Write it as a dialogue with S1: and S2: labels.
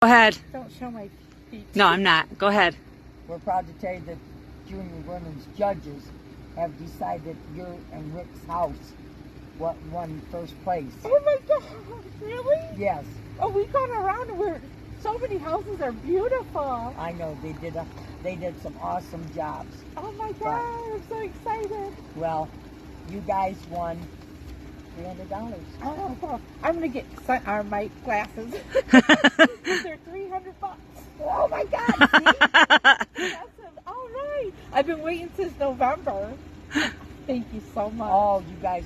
S1: Go ahead.
S2: Don't show my feet.
S1: No, I'm not. Go ahead.
S3: We're proud to tell you that junior women's judges have decided your and Rick's house won first place.
S2: Oh my God, really?
S3: Yes,
S2: Oh, we've gone around and so many houses are beautiful.
S3: I know they did some awesome jobs.
S2: Oh my God, I'm so excited.
S3: Well, you guys won $300.
S2: Oh, God. I'm going to get my glasses. They're $300. Oh my God, see? Yes, all right. I've been waiting since November. Thank you so much.
S3: Oh, you guys.